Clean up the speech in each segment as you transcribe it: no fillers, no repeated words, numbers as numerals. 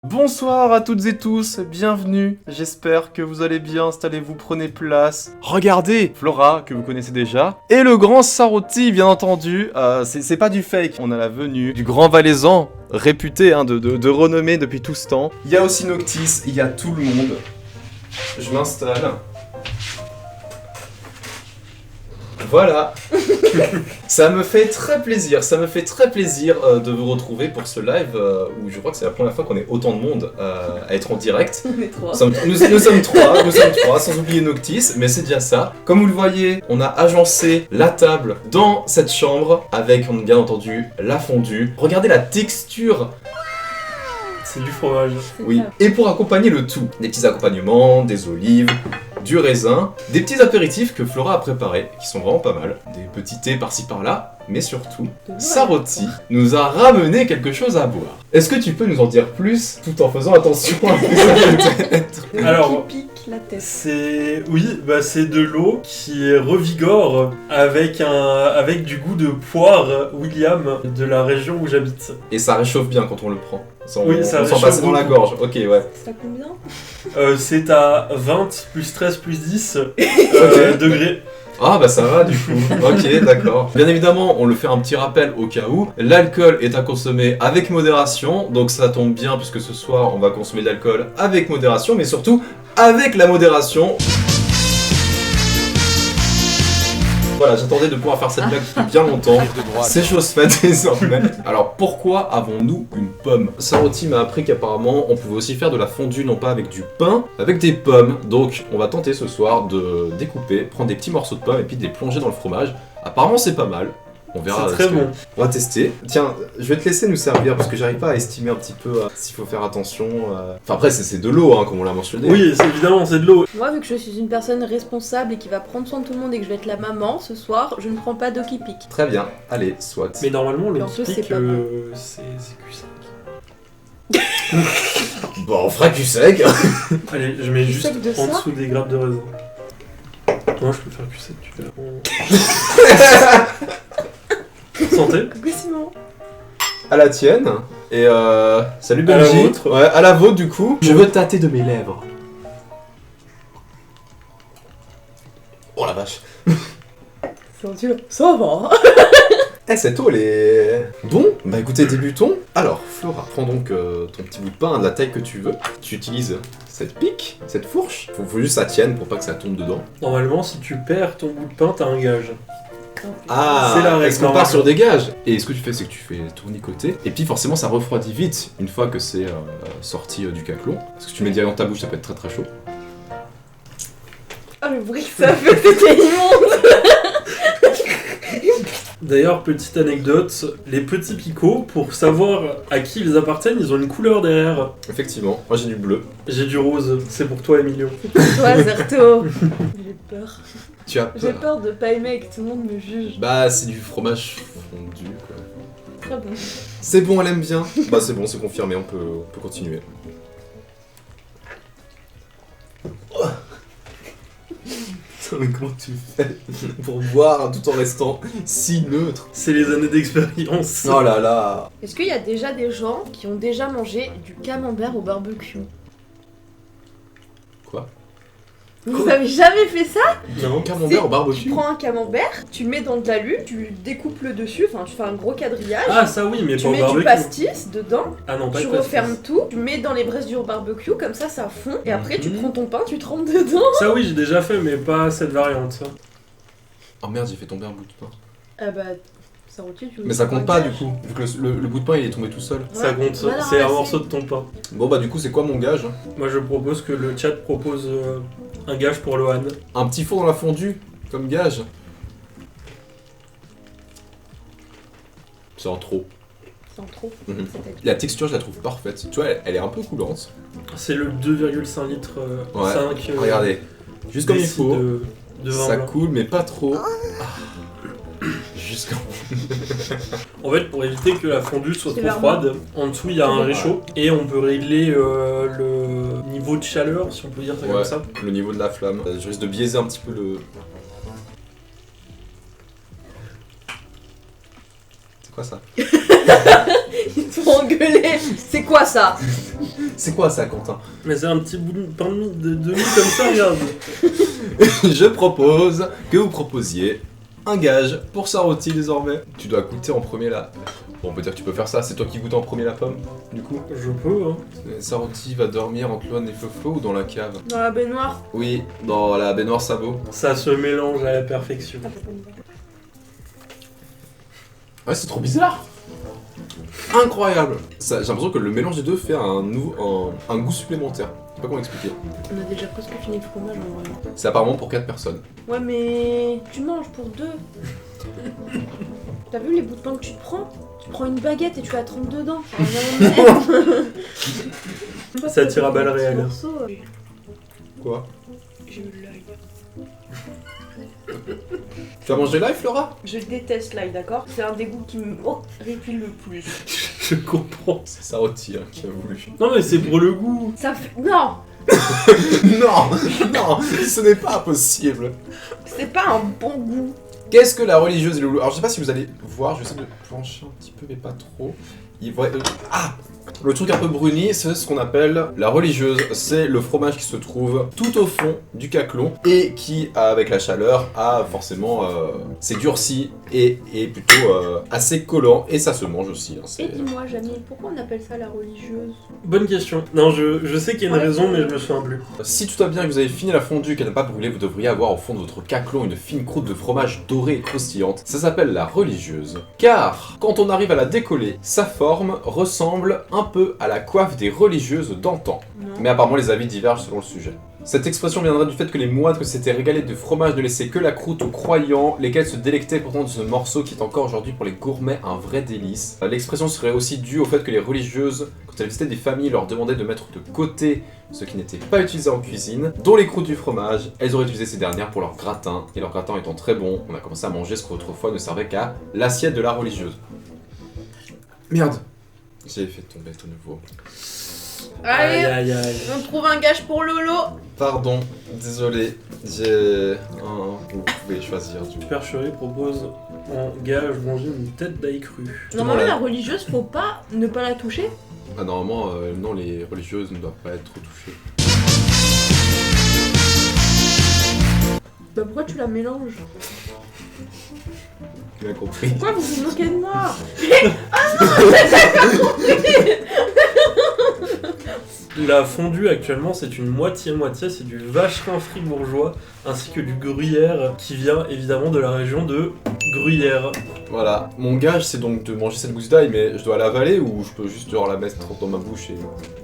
Bonsoir à toutes et tous, bienvenue, j'espère que vous allez bien, installez-vous, prenez place. Regardez, Flora, que vous connaissez déjà, et le grand Sarotti, bien entendu, c'est pas du fake, on a la venue du grand Valaisan, réputé de renommée depuis tout ce temps. Il y a aussi Noctis, il y a tout le monde. Je m'installe. Voilà. Ça me fait très plaisir de vous retrouver pour ce live où je crois que c'est la première fois qu'on est autant de monde à être en direct. On est trois. Nous sommes trois, sans oublier Noctis, mais c'est déjà ça. Comme vous le voyez, on a agencé la table dans cette chambre avec, bien entendu, la fondue. Regardez la texture. C'est du fromage. Oui, et pour accompagner le tout, des petits accompagnements, des olives, du raisin, des petits apéritifs que Flora a préparés, qui sont vraiment pas mal, des petits thés par-ci par-là, mais surtout, Sarotti nous a ramené quelque chose à boire. Est-ce que tu peux nous en dire plus, tout en faisant attention à ce que ça peut être? Alors, qui pique la tête. c'est de l'eau qui revigore avec du goût de poire William de la région où j'habite. Et ça réchauffe bien quand on le prend. Oui, ça on s'en réchauffe passe dans la beaucoup. gorge, ok, ouais. C'est à combien? C'est à 20 plus 13 plus 10 degrés. Ah bah ça va du coup, ok d'accord. Bien évidemment on le fait un petit rappel au cas où, l'alcool est à consommer avec modération, donc ça tombe bien puisque ce soir on va consommer de l'alcool avec modération, mais surtout avec la modération. Voilà, j'attendais de pouvoir faire cette blague depuis bien longtemps. C'est chose faite désormais. Alors pourquoi avons-nous une pomme? Sarotti m'a appris qu'apparemment on pouvait aussi faire de la fondue non pas avec du pain, avec des pommes. Donc on va tenter ce soir de découper, prendre des petits morceaux de pommes et puis de les plonger dans le fromage. Apparemment c'est pas mal. On verra. C'est très bon. On va tester. Tiens, je vais te laisser nous servir parce que j'arrive pas à estimer un petit peu s'il faut faire attention. Enfin après c'est de l'eau hein, comme on l'a mentionné. Oui, évidemment, c'est de l'eau. Moi, vu que je suis une personne responsable et qui va prendre soin de tout le monde et que je vais être la maman ce soir, je ne prends pas d'eau qui pique. Très bien. Allez, soit. Mais normalement, le En plus, pic, c'est pas bon. c'est Q5. Bon, on fera du sec. Allez, je mets Du juste sec de en ça dessous des grappes de raisin. Moi, je peux faire Q7, tu fais. Santé. Coucou Simon. À la tienne. Et salut À la Benji. vôtre. Ouais, à la vôtre du coup. Je veux tâter de mes lèvres. Oh la vache. Ça va. Eh, cette eau, elle est... Bon, bah écoutez, débutons. Alors, Flora, prends donc ton petit bout de pain de la taille que tu veux. Tu utilises cette pique, cette fourche. Faut juste que ça tienne pour pas que ça tombe dedans. Normalement, si tu perds ton bout de pain, t'as un gage. Ah, C'est la règle, est-ce qu'on part normalement. sur des gages? Et ce que tu fais, c'est que tu fais tournicoter. Et puis forcément, ça refroidit vite une fois que c'est sorti du caclon. Parce que tu mets direct dans ta bouche, ça peut être très très chaud. Ah, le bruit que ça fait, c'était immonde. D'ailleurs, petite anecdote, les petits picots, pour savoir à qui ils appartiennent, ils ont une couleur derrière. Effectivement, moi j'ai du bleu. J'ai du rose, c'est pour toi, Emilio. Toi, Zerto. J'ai peur. Tu as J'ai peur. peur de pas aimer et que tout le monde me juge. Bah, c'est du fromage fondu quoi. Très bon. C'est bon, elle aime bien. Bah, c'est bon, c'est confirmé, on peut continuer. Mais comment tu fais pour boire tout en restant si neutre? C'est les années d'expérience. Oh là là. Est-ce qu'il y a déjà des gens qui ont déjà mangé du camembert au barbecue? Quoi? Vous avez jamais fait ça? Non, camembert au Tu barbecue. prends un camembert, tu le mets dans de l'alu, tu découpes le dessus, enfin tu fais un gros quadrillage, Ah, ça oui, mais tu pas au mets du barbecue. pastis dedans, Ah non, pas tu de pastis. refermes tout, tu mets dans les braises du barbecue, comme ça fond, et après tu Mhm. prends ton pain, tu trempes dedans. Ça oui, j'ai déjà fait, mais pas cette variante. Ça. Oh merde, j'ai fait tomber un bout de pain. Ah bah, ça roule, tu Mais ça compte pas du coup, vu que le bout de pain il est tombé tout seul. Ça compte, Voilà, c'est un c'est- morceau de ton pain. Bon bah du coup c'est quoi mon gage? Moi je propose que le chat propose un gage pour Lohan. Un petit four dans la fondue, comme gage. C'est en trop. C'est en trop. Mhm. C'était- La texture je la trouve parfaite. Tu vois, elle est un peu coulante. C'est le 2,5 litres Ouais. 5 Regardez, juste comme il décis faut. de vin Ça blanc. coule mais pas trop. Ah. Juste comme... En fait, pour éviter que la fondue soit C'est trop vraiment- froide, en dessous il y a un Ouais. réchaud et on peut régler le niveau de chaleur, si on peut dire ça Ouais, comme ça. le niveau de la flamme. Je risque de biaiser un petit peu le... C'est quoi ça? Faut engueuler. C'est quoi ça? C'est quoi ça, Quentin? Mais c'est un petit bout de pain de mie comme ça, regarde. Je propose que vous proposiez un gage pour Sarouti désormais. Tu dois goûter en premier la... Bon, on peut dire que tu peux faire ça, c'est toi qui goûtes en premier la pomme, du coup. Je peux, hein. Sarouti va dormir entre Loane et Flo ou dans la cave? Dans la baignoire. Oui, dans la baignoire sabot. Ça se mélange à la perfection. Ouais, c'est trop bizarre. Incroyable. J'ai l'impression que le mélange des deux fait un goût supplémentaire. Je sais pas comment expliquer. On a déjà presque fini le fromage en vrai. C'est apparemment pour 4 personnes. Ouais, mais tu manges pour 2. T'as vu les bouts de pain que tu te prends? Tu prends une baguette et tu la trempes dedans. Ça tire à balles réelles. Quoi? J'ai eu l'œil. Tu as mangé live, Flora? Je déteste l'ail, d'accord? C'est un des goûts qui me répule le plus. Je comprends. C'est Sarouti hein, qui a voulu. Non mais c'est pour le goût. Ça fait... Non! Non, non, ce n'est pas possible. C'est pas un bon goût. Qu'est-ce que la religieuse et le loup? Alors je sais pas si vous allez voir, je vais essayer de plancher un petit peu mais pas trop. Ah! Le truc un peu bruni, c'est ce qu'on appelle la religieuse. C'est le fromage qui se trouve tout au fond du caclon et qui, avec la chaleur, a forcément s'est durci et est plutôt assez collant et ça se mange aussi. Hein, Et dis-moi, Jamie, pourquoi on appelle ça la religieuse? Bonne question. Non, je sais qu'il y a une Ouais, raison, mais je me souviens plus. Si tout va bien et que vous avez fini la fondue et qu'elle n'a pas brûlé, vous devriez avoir au fond de votre caclon une fine croûte de fromage dorée et croustillante. Ça s'appelle la religieuse. Car, quand on arrive à la décoller, sa forme ressemble un peu à la coiffe des religieuses d'antan. Non. Mais apparemment les avis divergent selon le sujet. Cette expression viendrait du fait que les moines que s'étaient régalés de fromage ne laissaient que la croûte aux croyants, lesquels se délectaient pourtant de ce morceau qui est encore aujourd'hui pour les gourmets un vrai délice. L'expression serait aussi due au fait que les religieuses, quand elles visitaient des familles, leur demandaient de mettre de côté ce qui n'était pas utilisé en cuisine, dont les croûtes du fromage. Elles auraient utilisé ces dernières pour leur gratin, et leur gratin étant très bon, on a commencé à manger ce qu'autrefois ne servait qu'à l'assiette de la religieuse. Merde! J'ai fait tomber tout nouveau. Allez, Aïe aïe aïe. on trouve un gage pour Lolo. Pardon, désolé, j'ai un... Vous pouvez choisir du coup. Supercherie propose en gage manger une tête d'ail cru. Normalement, Ouais. la religieuse, faut pas ne pas la toucher. Ah, normalement, non, les religieuses ne doivent pas être touchées. Bah pourquoi tu la mélanges? Tu as compris. Pourquoi vous vous moquez de moi? La fondue actuellement c'est une moitié-moitié, c'est du vacherin fribourgeois ainsi que du gruyère qui vient évidemment de la région de Gruyère. Voilà, mon gage c'est donc de manger cette gousse d'ail, mais je dois l'avaler ou je peux juste genre la mettre dans ma bouche et...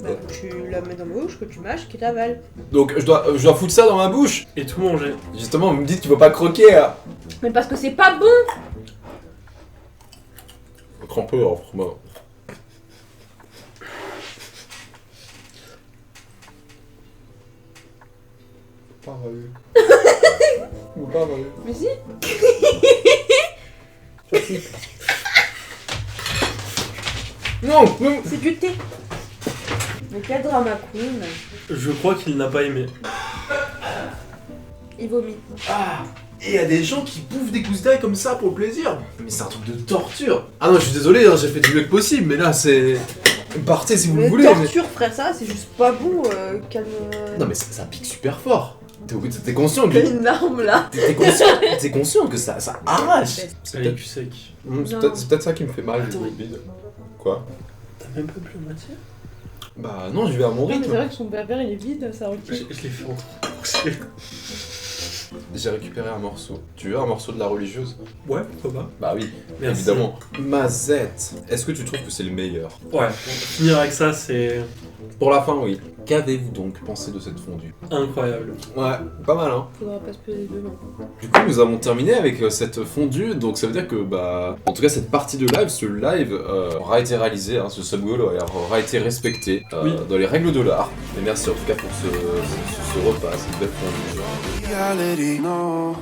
Bah, tu la mets dans la bouche, que tu mâches, que t'avales. Donc je dois foutre ça dans ma bouche. Et tout manger. Justement, vous me dites tu vas pas croquer hein. Mais parce que c'est pas bon. Crampeux, hein, vraiment. Pas Ou pas Mais si. Non, non. C'est du thé. Mais quel drama queen. Je crois qu'il n'a pas aimé. Il vomit. Ah, et il y a des gens qui bouffent des gousses d'ail comme ça pour le plaisir. Mais c'est un truc de torture. Ah non, je suis désolé, hein, j'ai fait du mieux que possible, mais là c'est... Partez si vous le Mais voulez. torture, frère, ça, c'est juste pas bon. Calme. Mais... Non mais ça pique super fort. T'es conscient que... T'as une larme là. T'es conscient que ça arrache. C'est Allez, peut-être cul sec. c'est peut-être ça qui me fait mal, Attends. le bide. Quoi? T'as même pas plus la moitié? Bah non, je vais à mon Non, mais c'est rythme. vrai que son verre il est vide, ça Je recule. l'ai fait en J'ai récupéré un morceau. Tu veux un morceau de la religieuse? Ouais, pourquoi pas. Bah oui, Merci. évidemment. Mazette, est-ce que tu trouves que c'est le meilleur? Ouais, pour finir avec ça, c'est Pour la fin, oui. Qu'avez-vous donc pensé de cette fondue? incroyable. Ouais, pas mal hein. Faudra pas se peser demain. Du coup, nous avons terminé avec cette fondue, donc ça veut dire que, bah, en tout cas, cette partie de live, ce live aura été réalisé, hein, ce sub-goal aura été respecté Oui. dans les règles de l'art. Et merci en tout cas pour ce repas, cette belle fondue. reality, no.